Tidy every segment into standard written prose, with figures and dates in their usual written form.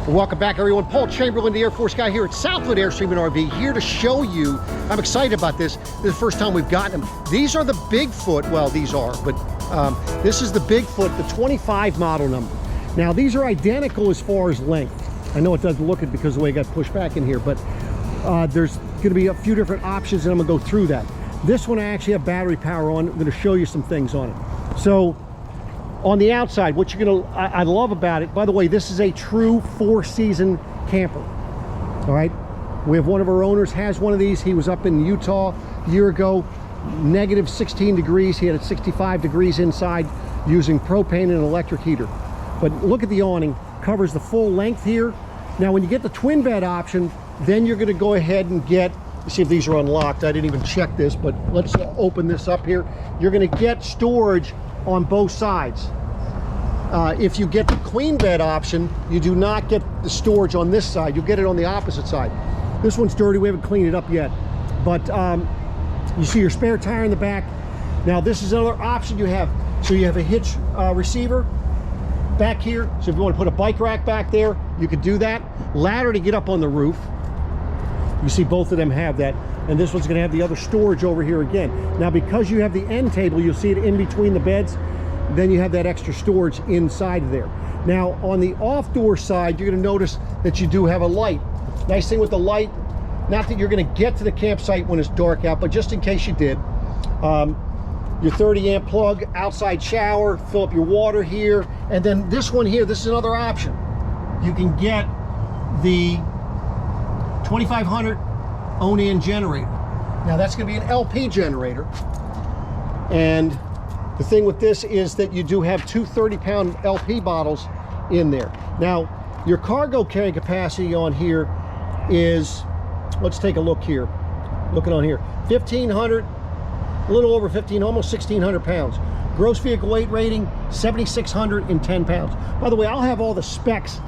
Welcome back, everyone. Paul Chamberlain, the Air Force guy here at Southwood Airstream and RV, here to show you. I'm excited about this. This is the first time we've gotten them. These are the Bigfoot. Well, these are, but this is the Bigfoot, the 25 model number. Now, these are identical as far as length. I know it doesn't look it because of the way it got pushed back in here, but there's going to be a few different options, and I'm going to go through that. This one I actually have battery power on. I'm going to show you some things on it. So, on the outside, what you're gonna, I love about it, by the way, this is a true 4-season camper. All right, we have one of our owners has one of these. He was up in Utah a year ago, negative 16 degrees. He had it 65 degrees inside using propane and an electric heater. But look at the awning, covers the full length here. Now, when you get the twin bed option, then you're gonna go ahead and get, let's see if these are unlocked. I didn't even check this, but let's open this up here. You're gonna get storage on both sides. If you get the queen bed option, you do not get the storage on this side. You'll get it on the opposite side. This one's dirty. We haven't cleaned it up yet. But you see your spare tire in the back. Now, this is another option you have. So you have a hitch receiver back here. So if you want to put a bike rack back there, you could do that. Ladder to get up on the roof. You see both of them have that. And this one's going to have the other storage over here again. Now, because you have the end table, you'll see it in between the beds. Then you have that extra storage inside of there. Now, on the off-door side, you're going to notice that you do have a light. Nice thing with the light, not that you're going to get to the campsite when it's dark out, but just in case you did, your 30 amp plug, outside shower, fill up your water here. And then this one here, this is another option. You can get the 2500 own-in generator. Now, that's going to be an LP generator. And the thing with this is that you do have two 30-pound LP bottles in there. Now, your cargo carrying capacity on here is, let's take a look here. Looking on here, 1,500, a little over 15, almost 1,600 pounds. Gross vehicle weight rating, 7,610 pounds. By the way, I'll have all the specs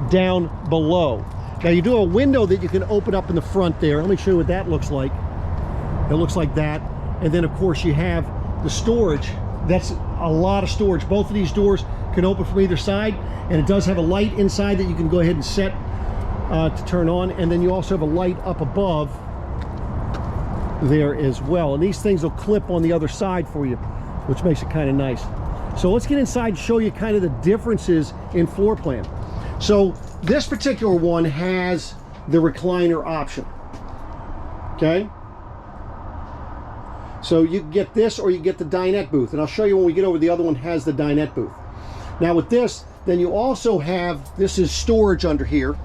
down below. Now, you do have a window that you can open up in the front there. Let me show you what that looks like. It looks like that. And then, of course, you have the storage. That's a lot of storage. Both of these doors can open from either side, and it does have a light inside that you can go ahead and set to turn on. And then you also have a light up above there as well. And these things will clip on the other side for you, which makes it kind of nice. So let's get inside and show you kind of the differences in floor plan. So this particular one has the recliner option. Okay. So you can get this or you get the dinette booth. And I'll show you when we get over, the other one has the dinette booth. Now with this, then you also have, this is storage under here.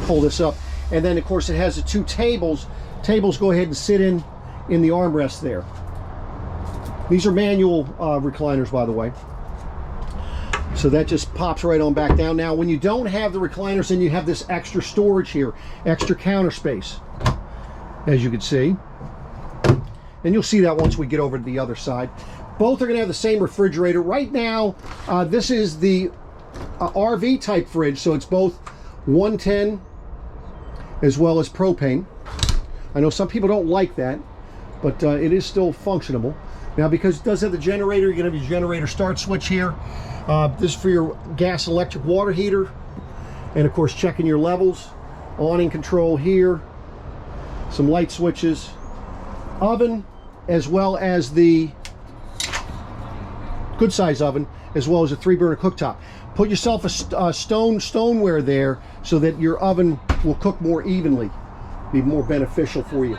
Pull this up. And then of course it has the two tables. Tables go ahead and sit in the armrest there. These are manual recliners, by the way. So that just pops right on back down. Now when you don't have the recliners, then you have this extra storage here, extra counter space, as you can see. And you'll see that once we get over to the other side. Both are going to have the same refrigerator. Right now, this is the RV type fridge, so it's both 110 as well as propane. I know some people don't like that, but it is still functionable. Now, because it does have the generator, you're going to have your generator start switch here. This is for your gas, electric, water heater. And of course, checking your levels. Awning control here. Some light switches. Oven, as well as the good size oven, as well as a 3-burner cooktop. Put yourself a stoneware there so that your oven will cook more evenly, be more beneficial for you.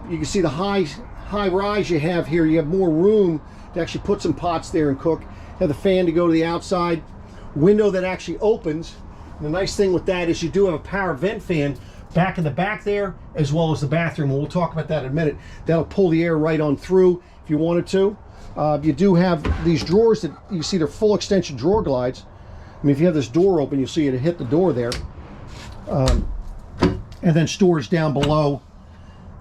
You can see the high rise you have here. You have more room to actually put some pots there and cook. Have the fan to go to the outside, window that actually opens. And the nice thing with that is you do have a power vent fan back in the back there, as well as the bathroom, and we'll talk about that in a minute. That'll pull the air right on through if you wanted to. You do have these drawers that you see, they're full extension drawer glides. I mean, if you have this door open, you'll see it hit the door there. And then storage down below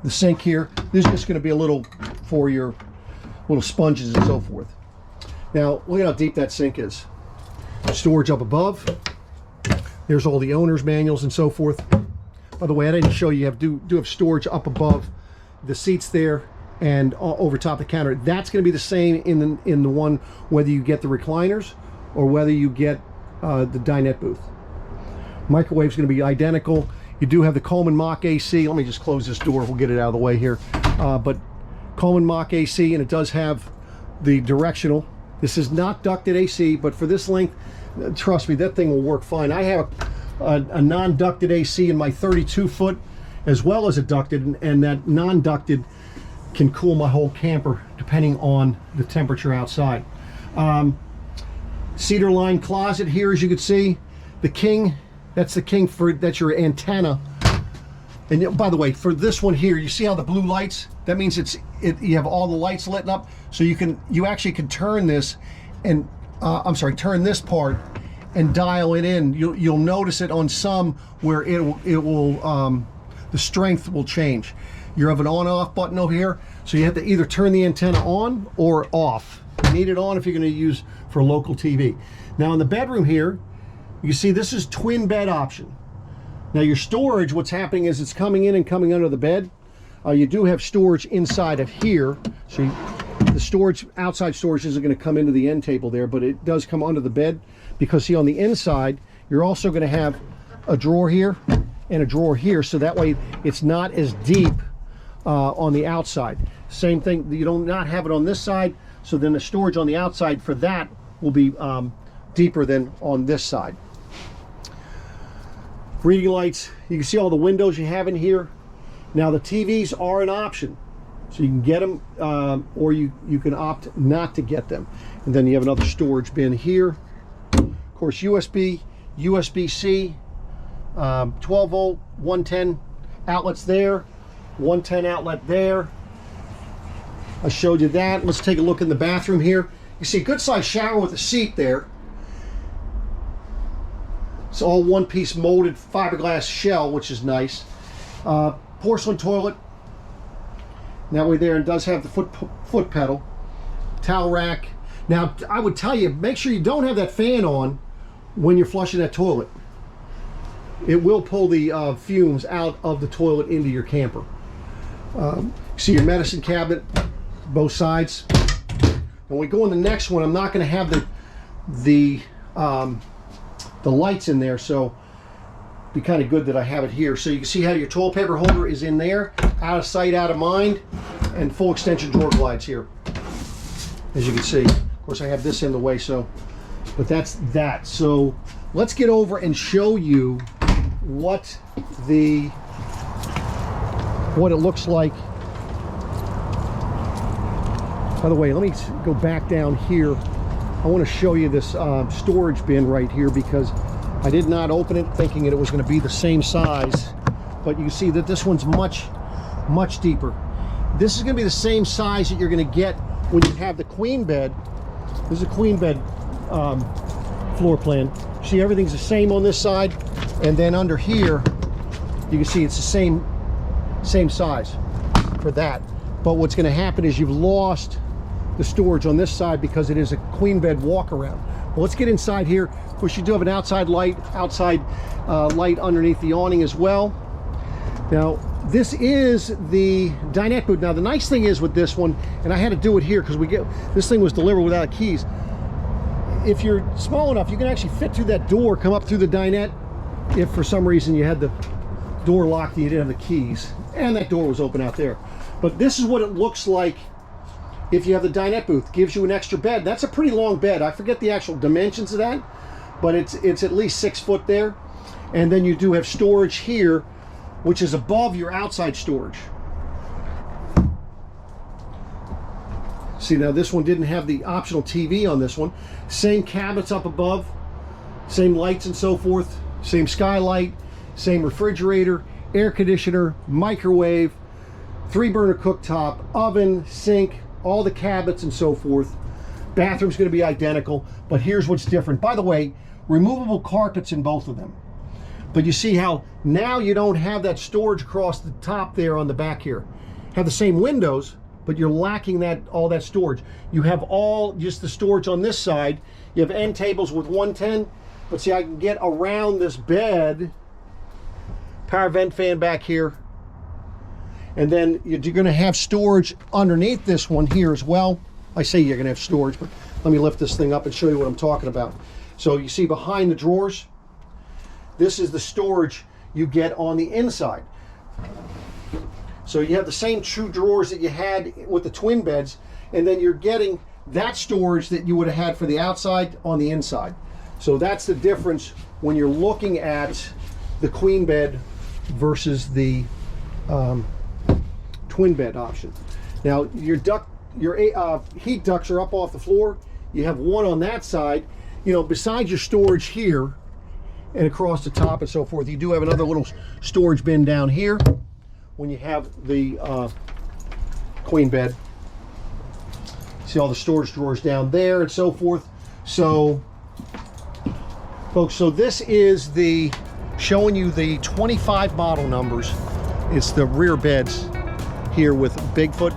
the sink here. This is just going to be a little for your little sponges and so forth. Now, look at how deep that sink is. Storage up above. There's all the owner's manuals and so forth. By the way, I didn't show you, do have storage up above the seats there and over top of the counter. That's going to be the same in the one, whether you get the recliners or whether you get the dinette booth. Microwave's going to be identical. You do have the Coleman Mach AC. Let me just close this door. We'll get it out of the way here. But Coleman Mach AC, and it does have the directional. This is not ducted AC, but for this length, trust me, that thing will work fine. I have a non-ducted AC in my 32-foot, as well as a ducted, and that non-ducted can cool my whole camper depending on the temperature outside. Cedar line closet here, as you can see. The king, that's the king that's your antenna. And by the way, for this one here, you see how the blue lights? That means you have all the lights lit up, so you actually can turn this and turn this part and dial it in. You'll notice it on some where it will the strength will change. You have an on-off button over here, so you have to either turn the antenna on or off. You need it on if you're going to use for local TV. Now in the bedroom here, you see this is twin bed option. Now your storage, what's happening is it's coming in and coming under the bed. You do have storage inside of here, so the storage, outside storage isn't going to come into the end table there, but it does come under the bed, because see on the inside you're also going to have a drawer here and a drawer here, so that way it's not as deep on the outside. Same thing, you don't not have it on this side, so then the storage on the outside for that will be deeper than on this side. Reading lights, you can see all the windows you have in here. Now the TVs are an option, so you can get them or you can opt not to get them. And then you have another storage bin here. Of course, USB, USB-C, 12 volt, 110 outlets there, 110 outlet there. I showed you that. Let's take a look in the bathroom here. You see a good sized shower with a seat there. It's all one-piece molded fiberglass shell, which is nice. Porcelain toilet. That way there, and does have the foot pedal. Towel rack. Now, I would tell you, make sure you don't have that fan on when you're flushing that toilet. It will pull the fumes out of the toilet into your camper. See your medicine cabinet, both sides. When we go in the next one, I'm not going to have the lights in there, so be kind of good that I have it here. So you can see how your toilet paper holder is in there, out of sight, out of mind, and full extension drawer glides here, as you can see. Of course, I have this in the way, so, but that's that. So let's get over and show you what it looks like. By the way, let me go back down here. I want to show you this storage bin right here, because I did not open it thinking it was going to be the same size, but you see that this one's much deeper. This is going to be the same size that you're going to get when you have the queen bed. This is a queen bed floor plan. See, everything's the same on this side, and then under here you can see it's the same size for that. But what's going to happen is you've lost the storage on this side because it is a queen bed walk around. Well, let's get inside here. Of course, you do have an outside light underneath the awning as well. Now, this is the dinette booth. Now, the nice thing is with this one, and I had to do it here because this thing was delivered without keys. If you're small enough, you can actually fit through that door, come up through the dinette. If for some reason you had the door locked and you didn't have the keys, and that door was open out there. But this is what it looks like if you have the dinette booth. Gives you an extra bed. That's a pretty long bed. I forget the actual dimensions of that, but it's at least 6 foot there. And then you do have storage here, which is above your outside storage. See, now this one didn't have the optional TV on this one. Same cabinets up above, same lights and so forth, same skylight, same refrigerator, air conditioner, microwave, 3-burner cooktop, oven, sink, all the cabinets and so forth. Bathroom's going to be identical, but here's what's different. By the way, removable carpets in both of them. But you see how now you don't have that storage across the top there on the back here. Have the same windows, but you're lacking all that storage. You have just the storage on this side. You have end tables with 110, but see, I can get around this bed. Power vent fan back here. And then you're going to have storage underneath this one here as well. I say you're going to have storage, but let me lift this thing up and show you what I'm talking about. So you see behind the drawers, this is the storage you get on the inside. So you have the same two drawers that you had with the twin beds, and then you're getting that storage that you would have had for the outside on the inside. So that's the difference when you're looking at the queen bed versus the twin bed option. Now your heat ducts are up off the floor. You have one on that side. You know, besides your storage here and across the top and so forth, you do have another little storage bin down here when you have the queen bed. See all the storage drawers down there and so forth. So folks, so this is the showing you the 25 model numbers. It's the rear beds here with Bigfoot.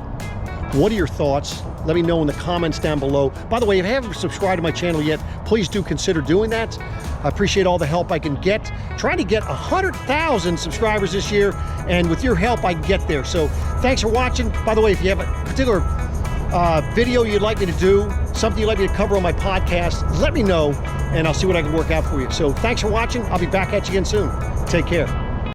What are your thoughts? Let me know in the comments down below. By the way, if you haven't subscribed to my channel yet, please do consider doing that. I appreciate all the help I can get. Trying to get 100,000 subscribers this year, and with your help, I can get there. So thanks for watching. By the way, if you have a particular video you'd like me to do, something you'd like me to cover on my podcast, let me know, and I'll see what I can work out for you. So thanks for watching. I'll be back at you again soon. Take care.